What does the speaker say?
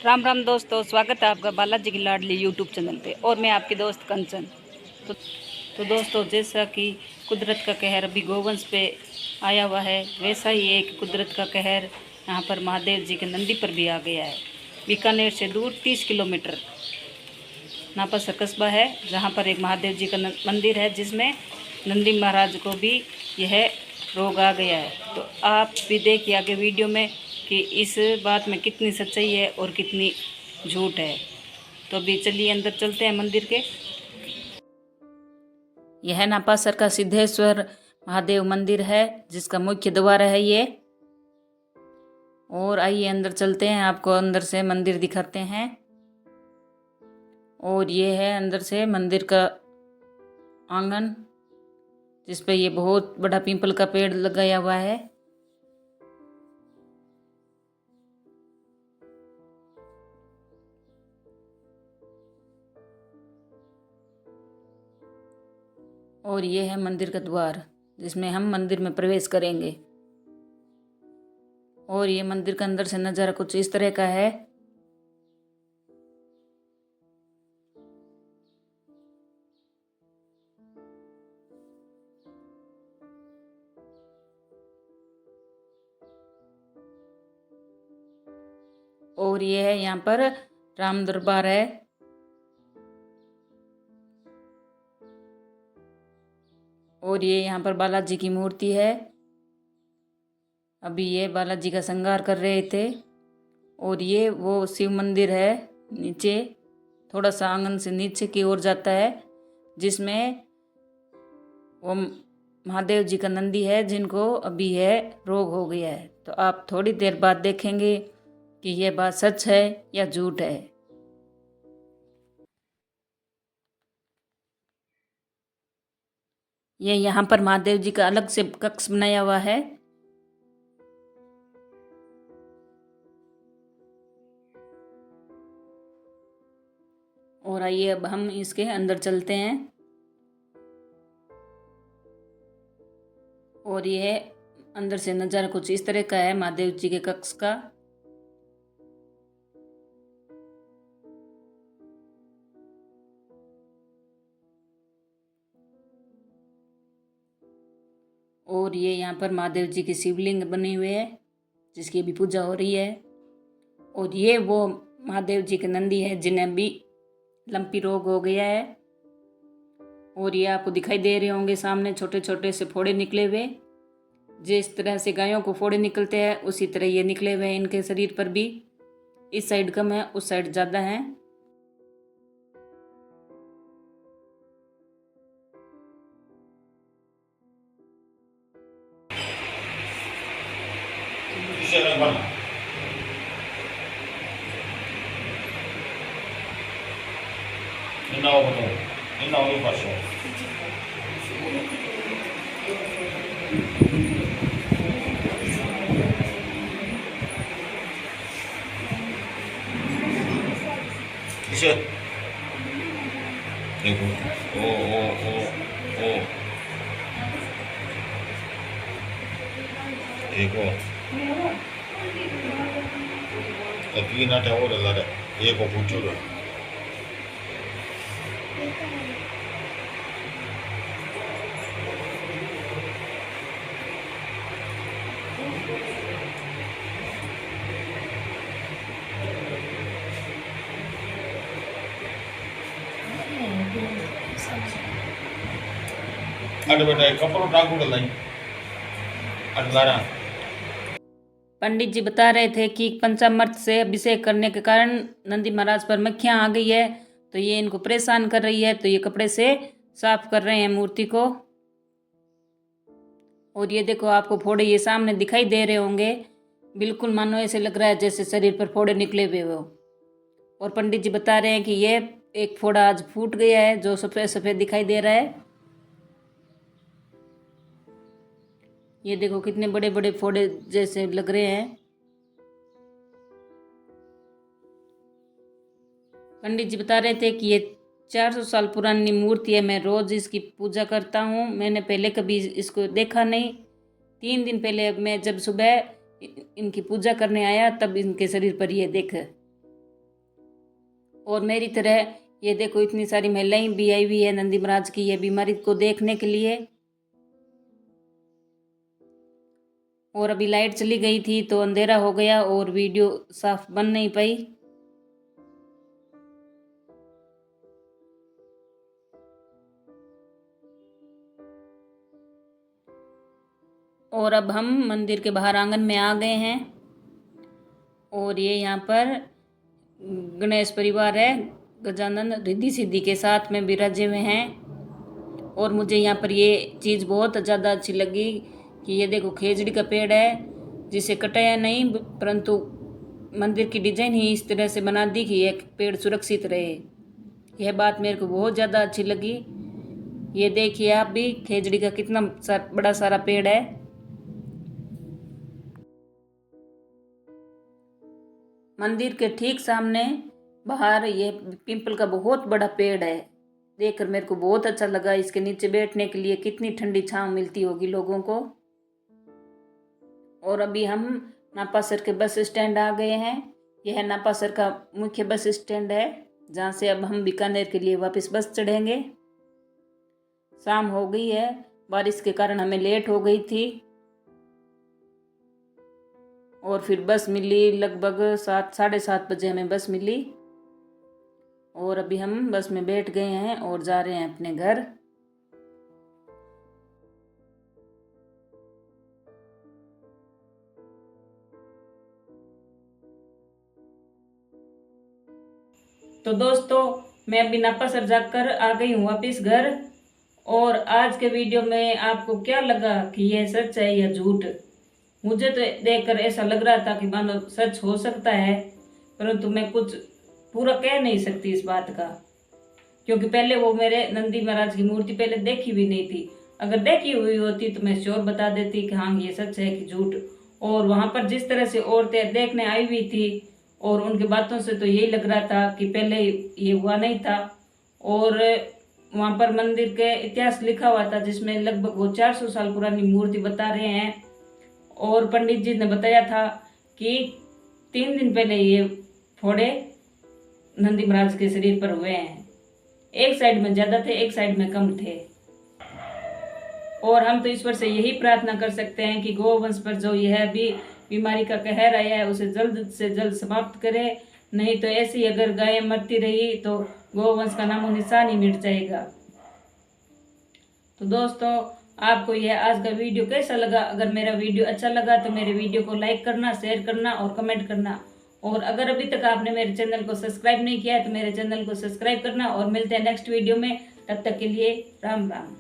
राम राम दोस्तों, स्वागत है आपका बालाजी की लाडली यूट्यूब चैनल पे। और मैं आपकी दोस्त कंचन। तो, तो दोस्तों, जैसा कि कुदरत का कहर अभी गोवंश पे आया हुआ है, वैसा ही एक कुदरत का कहर यहाँ पर महादेव जी के नंदी पर भी आ गया है। बीकानेर से दूर 30 किलोमीटर नापासा कस्बा है, जहाँ पर एक महादेव जी का मंदिर है, जिसमें नंदी महाराज को भी यह रोग आ गया है। तो आप भी देखिए आगे वीडियो में कि इस बात में कितनी सच्चाई है और कितनी झूठ है। तो अभी चलिए अंदर चलते हैं मंदिर के। यह नापासर का सिद्धेश्वर महादेव मंदिर है, जिसका मुख्य द्वार है ये। और आइए अंदर चलते हैं, आपको अंदर से मंदिर दिखाते हैं। और ये है अंदर से मंदिर का आंगन, जिस पे ये बहुत बड़ा पीपल का पेड़ लगाया हुआ है। और ये है मंदिर का द्वार, जिसमें हम मंदिर में प्रवेश करेंगे। और ये मंदिर का अंदर से नज़ारा कुछ इस तरह का है। और ये है यहाँ पर राम दरबार है। और ये यहाँ पर बालाजी की मूर्ति है। अभी ये बालाजी का श्रृंगार कर रहे थे। और ये वो शिव मंदिर है, नीचे थोड़ा सा आंगन से नीचे की ओर जाता है, जिसमें वो महादेव जी का नंदी है, जिनको अभी यह रोग हो गया है। तो आप थोड़ी देर बाद देखेंगे कि यह बात सच है या झूठ है। ये यहाँ पर महादेव जी का अलग से कक्ष बनाया हुआ है। और आइए अब हम इसके अंदर चलते हैं। और यह अंदर से नज़ारा कुछ इस तरह का है महादेव जी के कक्ष का। और ये यहाँ पर महादेव जी की शिवलिंग बनी हुई है, जिसकी भी पूजा हो रही है। और ये वो महादेव जी के नंदी है, जिन्हें भी लंपी रोग हो गया है। और ये आपको दिखाई दे रहे होंगे सामने छोटे छोटे से फोड़े निकले हुए। जिस तरह से गायों को फोड़े निकलते हैं, उसी तरह ये निकले हुए हैं इनके शरीर पर भी। इस साइड कम है, उस साइड ज़्यादा है। 이제 이거 오오오오 이거 अभी ना था वो लगा रहा ये को पूछो रो अरे बेटा कपड़ों टाकू कर लाई अल्लाह पंडित जी बता रहे थे कि पंचामृत से अभिषेक करने के कारण नंदी महाराज पर मक्खियाँ आ गई है, तो ये इनको परेशान कर रही है। तो ये कपड़े से साफ कर रहे हैं मूर्ति को। और ये देखो, आपको फोड़े ये सामने दिखाई दे रहे होंगे। बिल्कुल मानो ऐसे लग रहा है जैसे शरीर पर फोड़े निकले हुए हो। और पंडित जी बता रहे हैं कि ये एक फोड़ा आज फूट गया है, जो सफ़ेद सफ़ेद दिखाई दे रहा है। ये देखो कितने बड़े बड़े फोड़े जैसे लग रहे हैं। पंडित जी बता रहे थे कि ये 400 साल पुरानी मूर्ति है। मैं रोज़ इसकी पूजा करता हूँ। मैंने पहले कभी इसको देखा नहीं। 3 दिन पहले मैं जब सुबह इनकी पूजा करने आया, तब इनके शरीर पर ये देखा। और मेरी तरह ये देखो इतनी सारी महिलाएं भी आई हुई है नंदी महाराज की ये बीमारी को देखने के लिए। और अभी लाइट चली गई थी तो अंधेरा हो गया और वीडियो साफ बन नहीं पाई। और अब हम मंदिर के बाहर आंगन में आ गए हैं और ये यहाँ पर गणेश परिवार है, गजानन रिद्धि सिद्धि के साथ में विराजे हुए हैं। और मुझे यहाँ पर ये चीज़ बहुत ज़्यादा अच्छी लगी कि ये देखो खेजड़ी का पेड़ है जिसे कटाया नहीं, परंतु मंदिर की डिजाइन ही इस तरह से बना दी कि यह पेड़ सुरक्षित रहे। यह बात मेरे को बहुत ज़्यादा अच्छी लगी। ये देखिए आप भी खेजड़ी का कितना बड़ा सारा पेड़ है। मंदिर के ठीक सामने बाहर ये पीपल का बहुत बड़ा पेड़ है, देखकर मेरे को बहुत अच्छा लगा। इसके नीचे बैठने के लिए कितनी ठंडी छांव मिलती होगी लोगों को। और अभी हम नापासर के बस स्टैंड आ गए हैं। यह नापासर का मुख्य बस स्टैंड है जहाँ से अब हम बीकानेर के लिए वापस बस चढ़ेंगे। शाम हो गई है, बारिश के कारण हमें लेट हो गई थी और फिर बस मिली लगभग 7-7:30 बजे हमें बस मिली। और अभी हम बस में बैठ गए हैं और जा रहे हैं अपने घर। तो दोस्तों मैं अभी नापासर जाकर आ गई हूँ वापिस घर। और आज के वीडियो में आपको क्या लगा कि यह सच है या झूठ? मुझे तो देखकर ऐसा लग रहा था कि मानो सच हो सकता है, परंतु मैं कुछ पूरा कह नहीं सकती इस बात का, क्योंकि पहले वो मेरे नंदी महाराज की मूर्ति पहले देखी भी नहीं थी। अगर देखी हुई होती तो मैं श्योर बता देती कि हाँ ये सच है कि झूठ। और वहाँ पर जिस तरह से औरतें देखने आई हुई थी और उनकी बातों से तो यही लग रहा था कि पहले ये हुआ नहीं था। और वहाँ पर मंदिर के इतिहास लिखा हुआ था जिसमें लगभग वो 400 साल पुरानी मूर्ति बता रहे हैं। और पंडित जी ने बताया था कि 3 दिन पहले ये फोड़े नंदी महाराज के शरीर पर हुए हैं। एक साइड में ज़्यादा थे, एक साइड में कम थे। और हम तो ईश्वर से यही प्रार्थना कर सकते हैं कि गोवंश पर जो यह भी बीमारी का कहर आया है उसे जल्द से जल्द समाप्त करे। नहीं तो ऐसी अगर गायें मरती रही तो गोवंश का नामो निशान ही मिट जाएगा। तो दोस्तों आपको यह आज का वीडियो कैसा लगा? अगर मेरा वीडियो अच्छा लगा तो मेरे वीडियो को लाइक करना, शेयर करना और कमेंट करना। और अगर अभी तक आपने मेरे चैनल को सब्सक्राइब नहीं किया है तो मेरे चैनल को सब्सक्राइब करना। और मिलते हैं नेक्स्ट वीडियो में, तब तक के लिए राम राम।